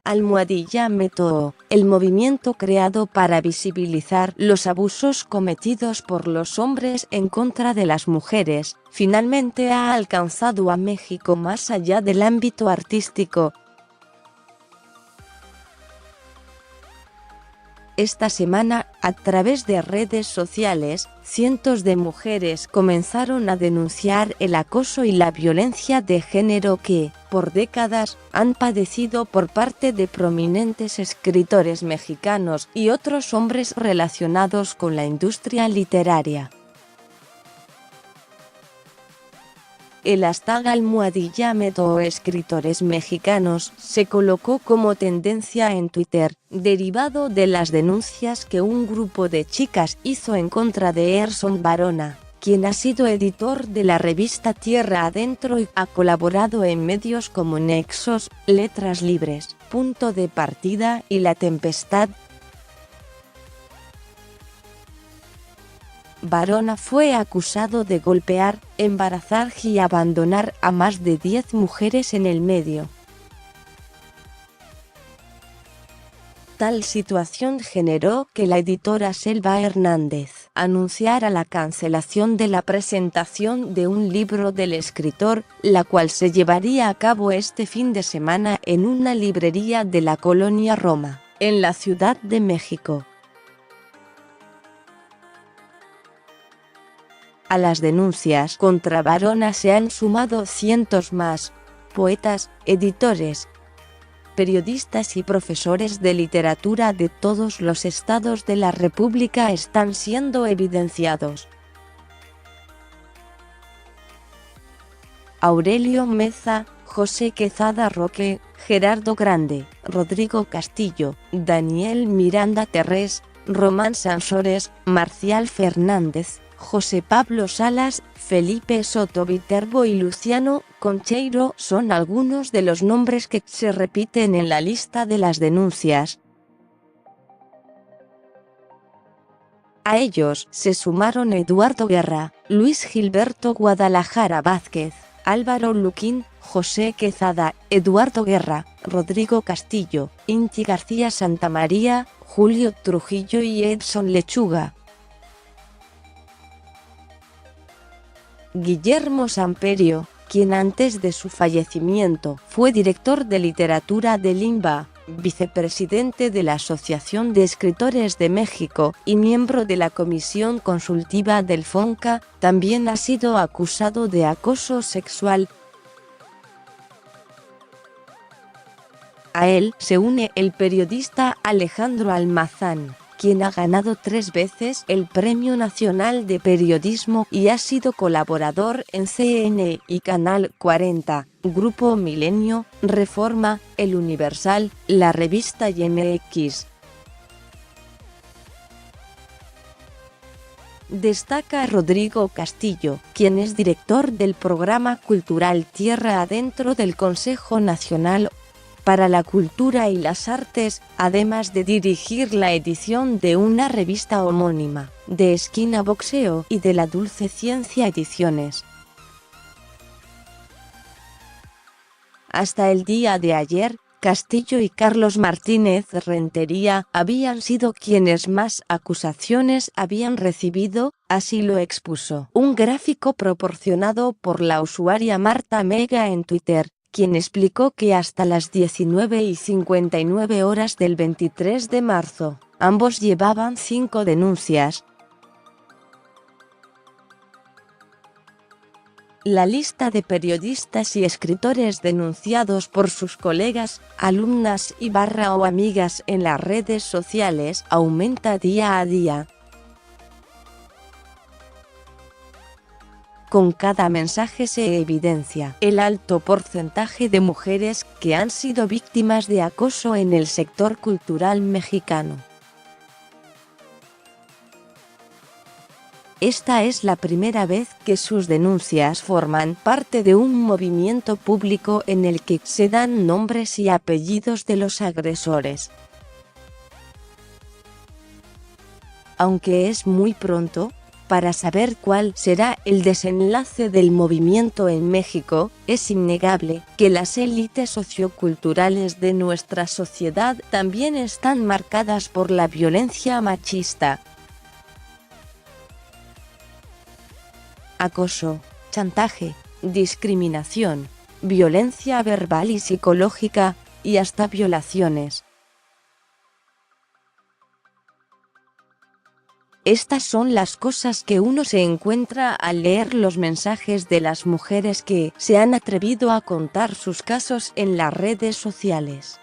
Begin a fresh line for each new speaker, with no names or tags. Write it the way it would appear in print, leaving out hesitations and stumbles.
#MeToo, el movimiento creado para visibilizar los abusos cometidos por los hombres en contra de las mujeres, finalmente ha alcanzado a México más allá del ámbito artístico. Esta semana, a través de redes sociales, cientos de mujeres comenzaron a denunciar el acoso y la violencia de género que, por décadas, han padecido por parte de prominentes escritores mexicanos y otros hombres relacionados con la industria literaria. El hashtag #MeToo escritores mexicanos se colocó como tendencia en Twitter, derivado de las denuncias que un grupo de chicas hizo en contra de Erson Varona, quien ha sido editor de la revista Tierra Adentro y ha colaborado en medios como Nexos, Letras Libres, Punto de Partida y La Tempestad. Varona fue acusado de golpear, embarazar y abandonar a más de 10 mujeres en el medio. Tal situación generó que la editora Selva Hernández anunciara la cancelación de la presentación de un libro del escritor, la cual se llevaría a cabo este fin de semana en una librería de la colonia Roma, en la Ciudad de México. A las denuncias contra Varona se han sumado cientos más: poetas, editores, periodistas y profesores de literatura de todos los estados de la República están siendo evidenciados. Aurelio Meza, José Quezada Roque, Gerardo Grande, Rodrigo Castillo, Daniel Miranda Terrés, Román Sansores, Marcial Fernández, José Pablo Salas, Felipe Soto Viterbo y Luciano Concheiro son algunos de los nombres que se repiten en la lista de las denuncias. A ellos se sumaron Eduardo Guerra, Luis Gilberto Guadalajara Vázquez, Álvaro Luquín, José Quezada, Eduardo Guerra, Rodrigo Castillo, Inti García Santamaría, Julio Trujillo y Edson Lechuga. Guillermo Samperio, quien antes de su fallecimiento fue director de literatura del INBA, vicepresidente de la Asociación de Escritores de México y miembro de la Comisión Consultiva del FONCA, también ha sido acusado de acoso sexual. A él se une el periodista Alejandro Almazán, quien ha ganado 3 veces el Premio Nacional de Periodismo y ha sido colaborador en CNN y Canal 40, Grupo Milenio, Reforma, El Universal, La Revista y MX. Destaca Rodrigo Castillo, quien es director del programa cultural Tierra Adentro del Consejo Nacional para la Cultura y las Artes, además de dirigir la edición de una revista homónima, de Esquina Boxeo y de La Dulce Ciencia Ediciones. Hasta el día de ayer, Castillo y Carlos Martínez Rentería habían sido quienes más acusaciones habían recibido, así lo expuso un gráfico proporcionado por la usuaria Marta Mega en Twitter, quien explicó que hasta las 19:59 horas del 23 de marzo, ambos llevaban 5 denuncias. La lista de periodistas y escritores denunciados por sus colegas, alumnas o amigas en las redes sociales aumenta día a día. Con cada mensaje se evidencia el alto porcentaje de mujeres que han sido víctimas de acoso en el sector cultural mexicano. Esta es la primera vez que sus denuncias forman parte de un movimiento público en el que se dan nombres y apellidos de los agresores. Aunque es muy pronto, Para saber cuál será el desenlace del movimiento en México, es innegable que las élites socioculturales de nuestra sociedad también están marcadas por la violencia machista. Acoso, chantaje, discriminación, violencia verbal y psicológica, y hasta violaciones. Estas son las cosas que uno se encuentra al leer los mensajes de las mujeres que se han atrevido a contar sus casos en las redes sociales.